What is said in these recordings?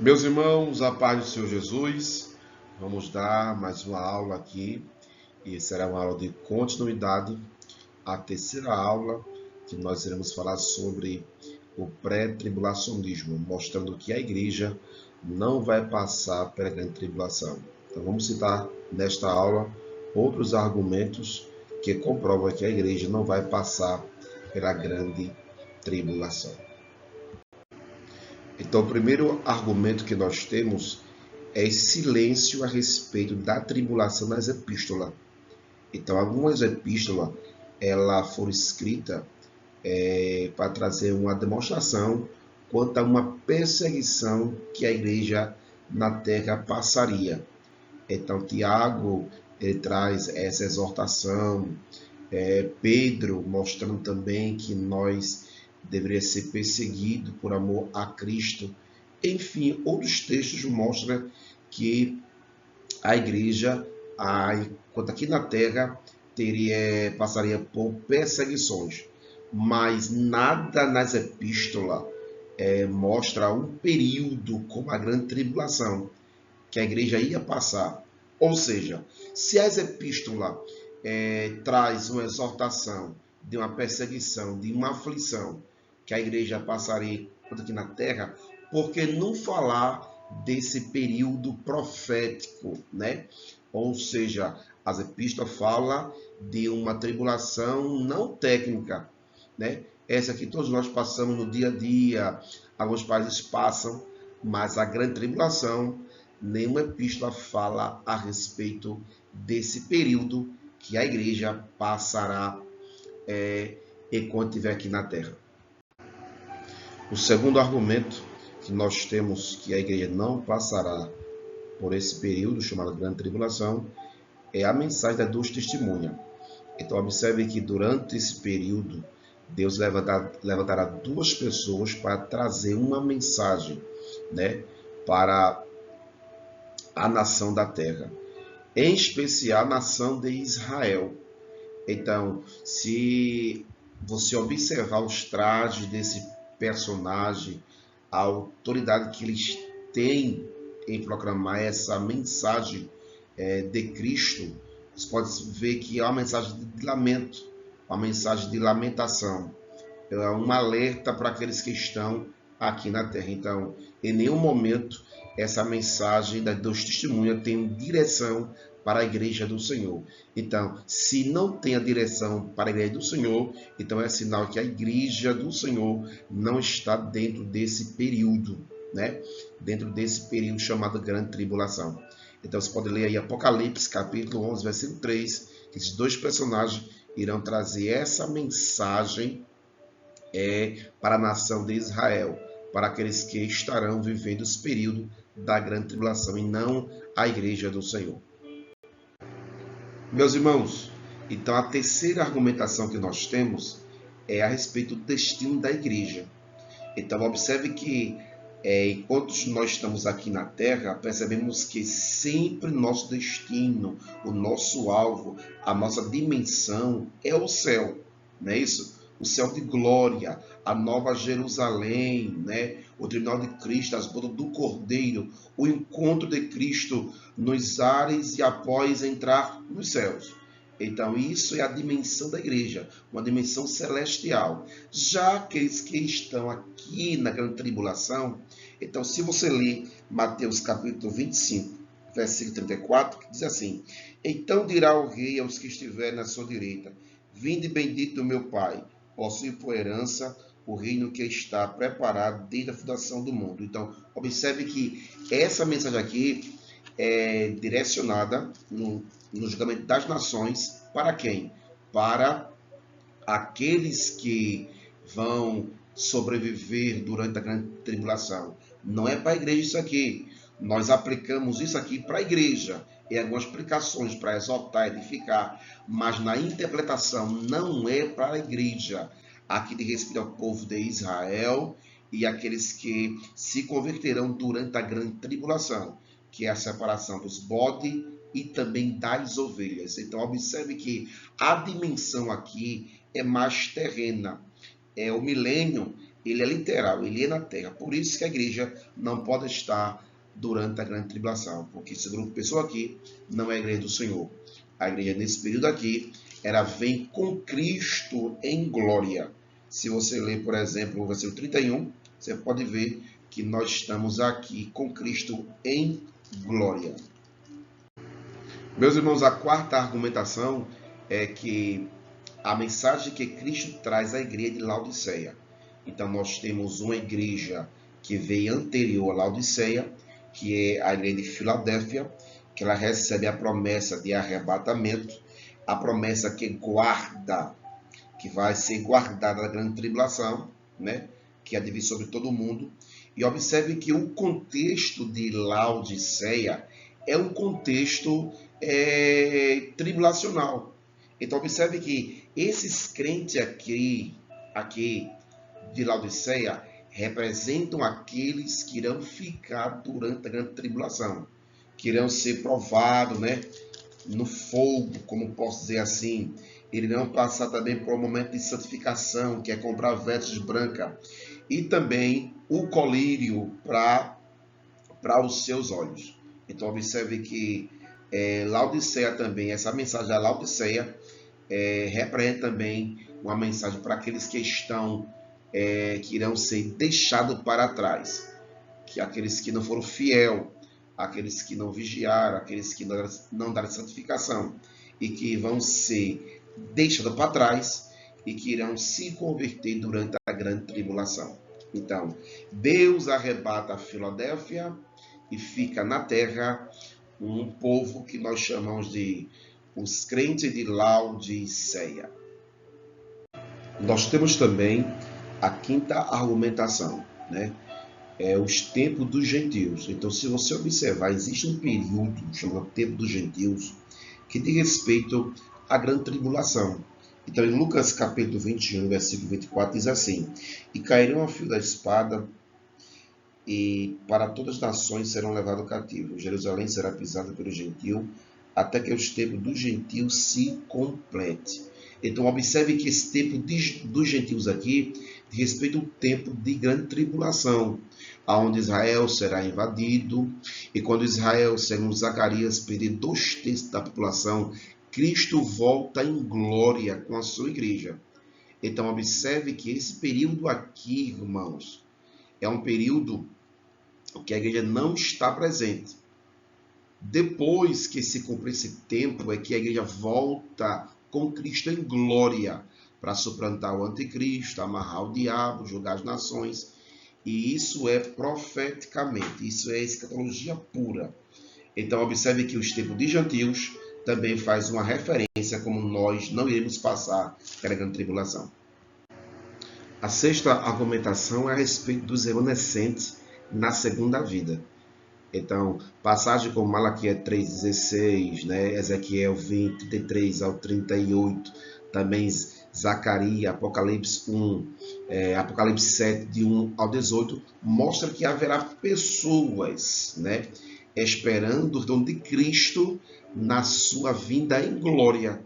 Meus irmãos, a paz do Senhor Jesus, vamos dar mais uma aula aqui e será uma aula de continuidade, a terceira aula que nós iremos falar sobre o pré-tribulacionismo, mostrando que a igreja não vai passar pela grande tribulação. Então vamos citar nesta aula outros argumentos que comprovam que a igreja não vai passar pela grande tribulação. Então, o primeiro argumento que nós temos é silêncio a respeito da tribulação nas epístolas. Então, algumas epístolas foram escritas para trazer uma demonstração quanto a uma perseguição que a igreja na terra passaria. Então, Tiago ele traz essa exortação, Pedro mostrando também que nós deveríamos ser perseguidos por amor a Cristo. Enfim, outros textos mostram que a igreja, enquanto aqui na terra, passaria por perseguições, mas nada nas epístolas mostra um período como a grande tribulação que a igreja ia passar. Ou seja, se as epístolas traz uma exortação de uma perseguição, de uma aflição que a igreja passaria aqui na terra, por que não falar desse período profético, né? Ou seja, as epístolas falam de uma tribulação não técnica, né? Essa que todos nós passamos no dia a dia, alguns países passam, mas a grande tribulação, nenhuma epístola fala a respeito desse período que a igreja passará enquanto estiver aqui na terra. O segundo argumento que nós temos que a igreja não passará por esse período chamado Grande Tribulação é a mensagem das duas testemunhas. Então observe que durante esse período Deus levantará duas pessoas para trazer uma mensagem, né, para a nação da terra, em especial a nação de Israel. Então, se você observar os trajes desse personagem, a autoridade que eles têm em proclamar essa mensagem de Cristo, você pode ver que é uma mensagem de lamento, uma mensagem de lamentação, é um alerta para aqueles que estão aqui na terra. Então, em nenhum momento essa mensagem das duas testemunhas tem direção para a igreja do Senhor. Então, se não tem a direção para a igreja do Senhor, então é sinal que a igreja do Senhor não está dentro desse período, né? Dentro desse período chamado Grande Tribulação. Então, você pode ler aí Apocalipse, capítulo 11, versículo 3, que esses dois personagens irão trazer essa mensagem para a nação de Israel, para aqueles que estarão vivendo esse período da grande tribulação e não a igreja do Senhor. Meus irmãos, então a terceira argumentação que nós temos é a respeito do destino da igreja. Então observe que enquanto nós estamos aqui na terra, percebemos que sempre nosso destino, o nosso alvo, a nossa dimensão é o céu, não é isso? O céu de glória, a nova Jerusalém, né? O tribunal de Cristo, as bodas do Cordeiro, o encontro de Cristo nos ares e após entrar nos céus. Então, isso é a dimensão da igreja, uma dimensão celestial. Já aqueles que estão aqui na grande tribulação, então, se você ler Mateus capítulo 25, versículo 34, que diz assim: Então dirá o rei aos que estiverem na sua direita: Vinde bendito do meu Pai, possui por herança o reino que está preparado desde a fundação do mundo. Então, observe que essa mensagem aqui é direcionada no julgamento das nações para quem? Para aqueles que vão sobreviver durante a grande tribulação. Não é para a igreja isso aqui. Nós aplicamos isso aqui para a igreja, em algumas explicações para exaltar, edificar, mas na interpretação não é para a igreja. Aqui diz respeito ao povo de Israel e aqueles que se converterão durante a grande tribulação, que é a separação dos bodes e também das ovelhas. Então observe que a dimensão aqui é mais terrena. O milênio ele é literal, ele é na terra. Por isso que a igreja não pode estar durante a grande tribulação, porque esse grupo de pessoas aqui não é a igreja do Senhor. A igreja nesse período aqui, ela vem com Cristo em glória. Se você ler, por exemplo, o versículo 31, você pode ver que nós estamos aqui com Cristo em glória. Meus irmãos, a quarta argumentação é que a mensagem que Cristo traz à igreja de Laodiceia. Então, nós temos uma igreja que veio anterior a Laodiceia, que é a igreja de Filadélfia, que ela recebe a promessa de arrebatamento, a promessa que guarda, que vai ser guardada da grande tribulação, né? Que há de vir sobre todo mundo. E observe que o contexto de Laodiceia é um contexto tribulacional. Então, observe que esses crentes aqui de Laodiceia representam aqueles que irão ficar durante a grande tribulação, que irão ser provados, né, no fogo, como posso dizer assim. Irão passar também por um momento de santificação, que é comprar vestes brancas, e também o colírio para os seus olhos. Então, observe que Laodiceia também, essa mensagem da Laodiceia, representa também uma mensagem para aqueles que estão, que irão ser deixados para trás, que aqueles que não foram fiel, aqueles que não vigiaram, aqueles que não deram santificação e que vão ser deixados para trás e que irão se converter durante a grande tribulação. Então, Deus arrebata a Filadélfia e fica na terra um povo que nós chamamos de os crentes de Laodiceia. Nós temos também a quinta argumentação, né? Os tempos dos gentios. Então, se você observar, existe um período chamado tempo dos gentios que diz respeito à grande tribulação. Então, em Lucas capítulo 21, versículo 24, diz assim: e cairão ao fio da espada, e para todas as nações serão levados cativos. Jerusalém será pisada pelo gentio, até que os tempos dos gentios se complete. Então, observe que esse tempo dos gentios aqui diz respeito ao tempo de grande tribulação, onde Israel será invadido, e quando Israel, segundo Zacarias, perder 2/3 da população, Cristo volta em glória com a sua igreja. Então, observe que esse período aqui, irmãos, é um período que a igreja não está presente. Depois que se cumprir esse tempo, é que a igreja volta com Cristo em glória para suplantar o anticristo, amarrar o diabo, julgar as nações. E isso é profeticamente, isso é escatologia pura. Então, observe que os tempos de gentios também faz uma referência como nós não iremos passar pela grande tribulação. A sexta argumentação é a respeito dos remanescentes na segunda vida. Então, passagem como Malaquias 3,16, né? Ezequiel 20, 33 ao 38, também Zacarias, Apocalipse 1, Apocalipse 7, de 1 ao 18, mostra que haverá pessoas, né, esperando o dom de Cristo na sua vinda em glória.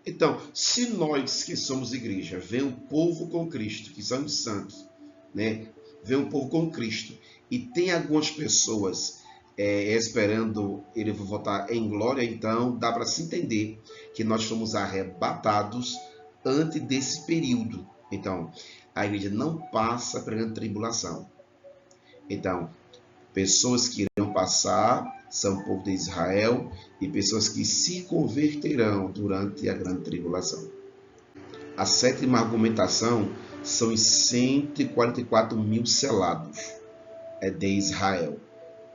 Então, se nós que somos igreja, vê o povo com Cristo, que são os santos, né, vê o povo com Cristo, e tem algumas pessoas esperando ele voltar em glória, então dá para se entender que nós fomos arrebatados antes desse período. Então, a igreja não passa pela grande tribulação. Então, pessoas que irão passar são o povo de Israel e pessoas que se converterão durante a grande tribulação. A sétima argumentação são os 144 mil selados de Israel.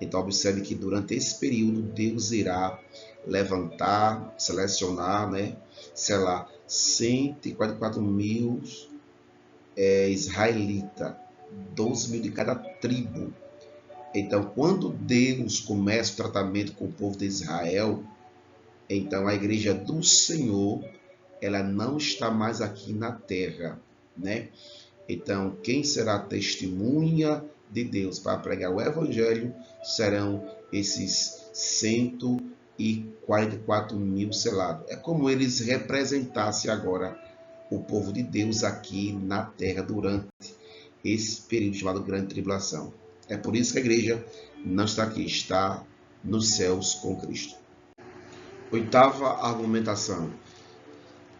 Então, observe que durante esse período, Deus irá levantar, selecionar, né, selar 144 mil israelitas, 12 mil de cada tribo. Então, quando Deus começa o tratamento com o povo de Israel, então a igreja do Senhor, ela não está mais aqui na terra, né? Então, quem será testemunha de Deus para pregar o evangelho serão esses 144 mil selados. É como eles representassem agora o povo de Deus aqui na terra durante esse período chamado Grande Tribulação. É por isso que a igreja não está aqui, está nos céus com Cristo. Oitava argumentação,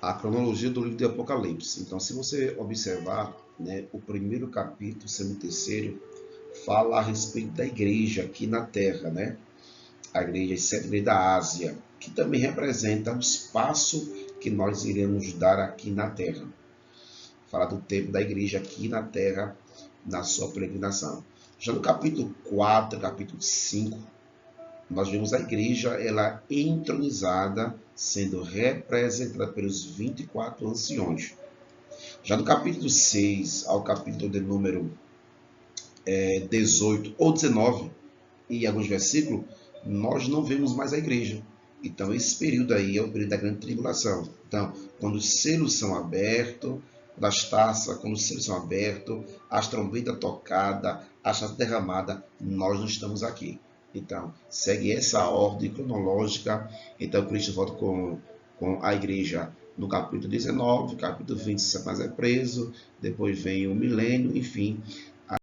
a cronologia do livro de Apocalipse. Então, se você observar, né, o primeiro capítulo, sendo o terceiro, fala a respeito da igreja aqui na Terra, né? A igreja, as 7 igrejas da Ásia, que também representa o espaço que nós iremos dar aqui na Terra. Fala do tempo da igreja aqui na Terra, na sua peregrinação. Já no capítulo 4, capítulo 5, nós vemos a igreja ela entronizada, sendo representada pelos 24 anciões. Já no capítulo 6 ao capítulo de número 18 ou 19, e alguns versículos, nós não vemos mais a igreja. Então, esse período aí é o período da grande tribulação. Então, quando os selos são abertos, quando os selos são abertos, as trombetas tocadas, as taças derramadas, nós não estamos aqui. Então, segue essa ordem cronológica. Então, Cristo volta com a igreja no capítulo 19, capítulo 20, Satanás é preso, depois vem o milênio, enfim,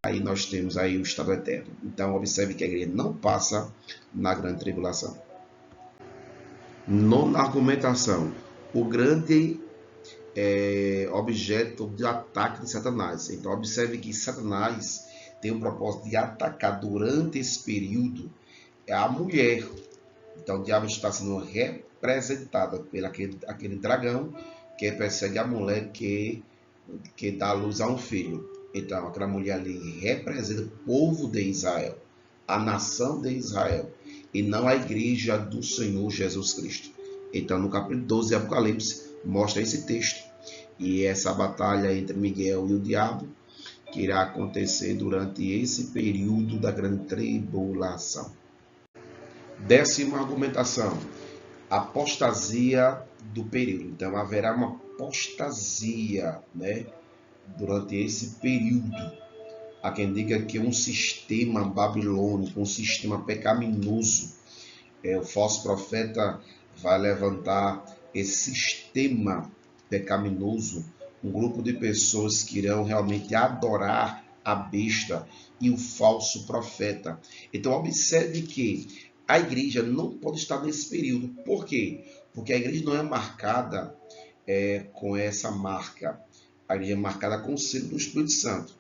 aí nós temos aí o estado eterno. Então, observe que a igreja não passa na grande tribulação. Nona argumentação, o grande objeto de ataque de Satanás. Então, observe que Satanás tem o propósito de atacar durante esse período a mulher. Então, o diabo está sendo representado pelo aquele dragão que persegue a mulher que dá luz a um filho. Então, aquela mulher ali representa o povo de Israel, a nação de Israel, e não a igreja do Senhor Jesus Cristo. Então, no capítulo 12 de Apocalipse, mostra esse texto. E essa batalha entre Miguel e o diabo, que irá acontecer durante esse período da grande tribulação. Décima argumentação, apostasia do período. Então, haverá uma apostasia, né, durante esse período. Há quem diga que um sistema babilônico, um sistema pecaminoso, o falso profeta vai levantar esse sistema pecaminoso, um grupo de pessoas que irão realmente adorar a besta e o falso profeta. Então, observe que a igreja não pode estar nesse período. Por quê? Porque a igreja não é marcada com essa marca. A igreja é marcada com o selo do Espírito Santo.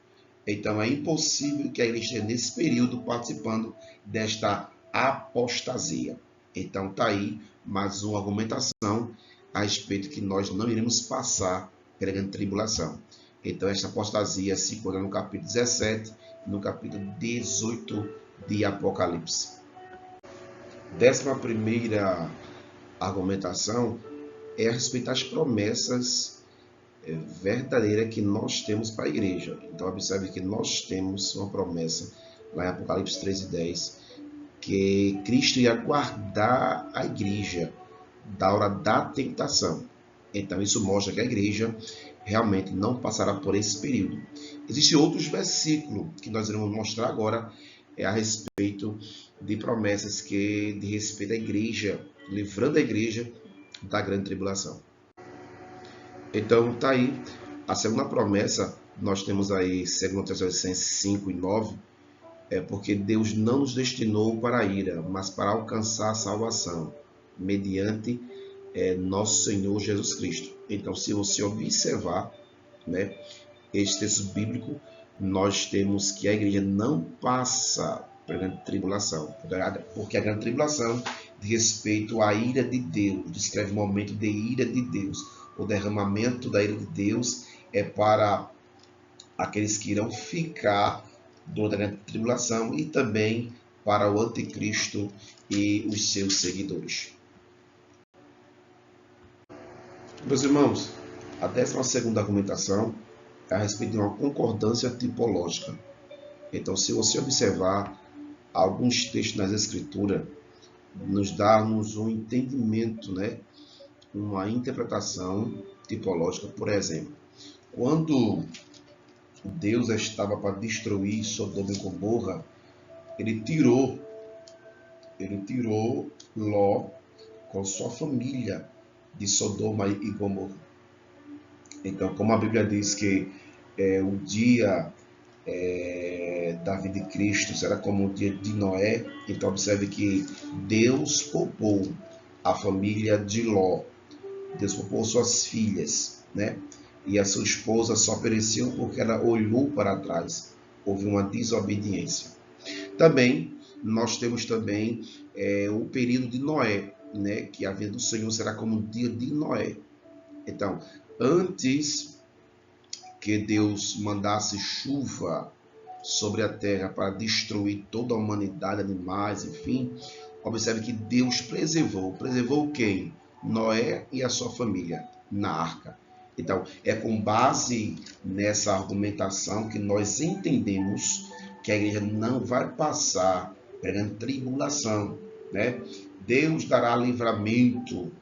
Então, é impossível que a igreja esteja nesse período participando desta apostasia. Então, está aí mais uma argumentação a respeito que nós não iremos passar pela grande tribulação. Então, esta apostasia se encontra no capítulo 17 e no capítulo 18 de Apocalipse. 11ª argumentação é a respeito das promessas verdadeiras que nós temos para a igreja. Então, observe que nós temos uma promessa lá em Apocalipse 13:10, que Cristo ia guardar a igreja da hora da tentação. Então, isso mostra que a igreja realmente não passará por esse período. Existem outros versículos que nós iremos mostrar agora a respeito de promessas que de respeito à igreja, livrando a igreja da grande tribulação. Então, está aí a segunda promessa. Nós temos aí 2 Tessalonicenses 5:9, porque Deus não nos destinou para a ira, mas para alcançar a salvação, mediante nosso Senhor Jesus Cristo. Então, se você observar, né, este texto bíblico, nós temos que a igreja não passa pela grande tribulação, porque a grande tribulação diz respeito à ira de Deus, descreve o momento de ira de Deus. O derramamento da ira de Deus é para aqueles que irão ficar durante a grande tribulação e também para o anticristo e os seus seguidores. Meus irmãos, a 12ª argumentação é a respeito de uma concordância tipológica. Então, se você observar alguns textos nas Escrituras, nos dá-nos um entendimento, né, uma interpretação tipológica. Por exemplo, quando Deus estava para destruir Sodoma e Gomorra, ele tirou Ló com sua família de Sodoma e Gomorra. Então, como a Bíblia diz que o dia da vida de Cristo será como o dia de Noé. Então observe que Deus poupou a família de Ló. Deus poupou suas filhas, né? E a sua esposa só pereceu porque ela olhou para trás. Houve uma desobediência. Também nós temos também o período de Noé, né? Que a vida do Senhor será como o dia de Noé. Então, antes que Deus mandasse chuva sobre a terra para destruir toda a humanidade, animais, enfim, observe que Deus preservou quem? Noé e a sua família na arca. Então, é com base nessa argumentação que nós entendemos que a igreja não vai passar pela tribulação, né? Deus dará livramento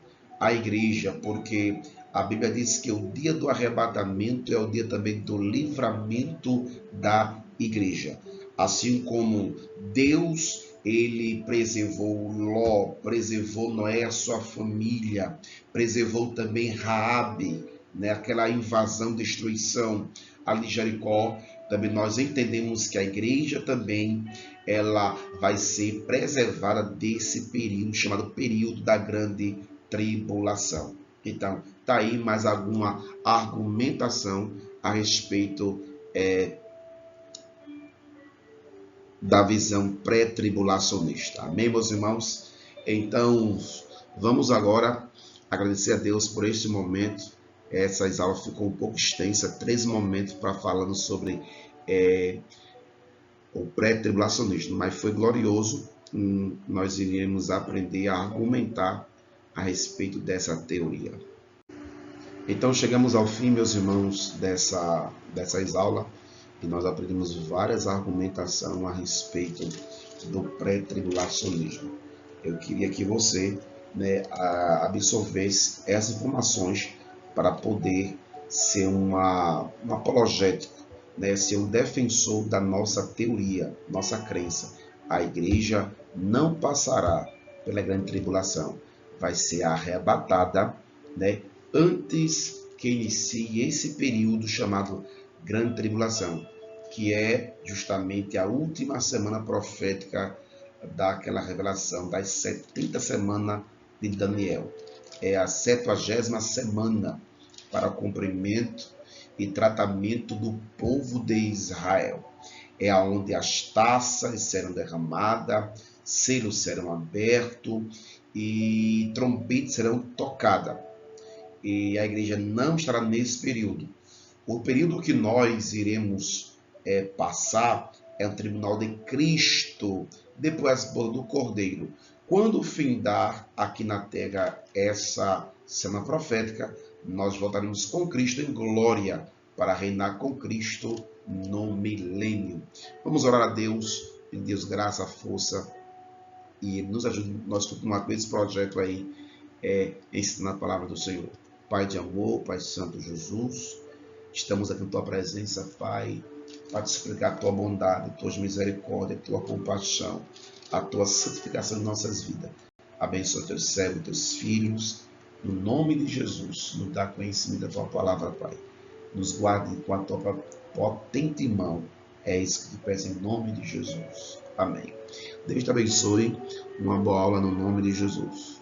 à igreja, porque a Bíblia diz que o dia do arrebatamento é o dia também do livramento da igreja. Assim como Deus, ele preservou Ló, preservou Noé, a sua família, preservou também Raabe, né, aquela invasão, destruição ali de Jericó. Também nós entendemos que a igreja também ela vai ser preservada desse período chamado período da grande tribulação. Então, está aí mais alguma argumentação a respeito da visão pré-tribulacionista. Amém, meus irmãos? Então, vamos agora agradecer a Deus por este momento. Essas aulas ficou um pouco extensa, 3 momentos para falando sobre o pré-tribulacionismo, mas foi glorioso. Nós iremos aprender a argumentar a respeito dessa teoria. Então chegamos ao fim, meus irmãos, dessas aulas, e nós aprendemos várias argumentações a respeito do pré-tribulacionismo. Eu queria que você, né, absorvesse essas informações para poder ser um apologético, né, ser um defensor da nossa teoria, nossa crença. A igreja não passará pela grande tribulação, vai ser arrebatada, né, antes que inicie esse período chamado grande tribulação, que é justamente a última semana profética daquela revelação das 70 semanas de Daniel. É a 70ª semana para cumprimento e tratamento do povo de Israel. É onde as taças serão derramadas, selos serão abertos e trombetas serão tocadas. E a igreja não estará nesse período. O período que nós iremos passar é o tribunal de Cristo, depois do Cordeiro. Quando findar aqui na terra essa semana profética, nós voltaremos com Cristo em glória para reinar com Cristo no milênio. Vamos orar a Deus, pedir Deus graça, força e nos ajude nós continuar com esse projeto aí, ensinando a palavra do Senhor. Pai de amor, Pai Santo Jesus, estamos aqui em Tua presença, Pai, para te explicar a Tua bondade, Tua misericórdia, Tua compaixão, a Tua santificação em nossas vidas. Abençoa Teus servos, Teus filhos, no nome de Jesus, nos dá conhecimento da Tua palavra, Pai. Nos guarde com a Tua potente mão. É isso que te peço em nome de Jesus. Amém. Deus te abençoe. Uma boa aula no nome de Jesus.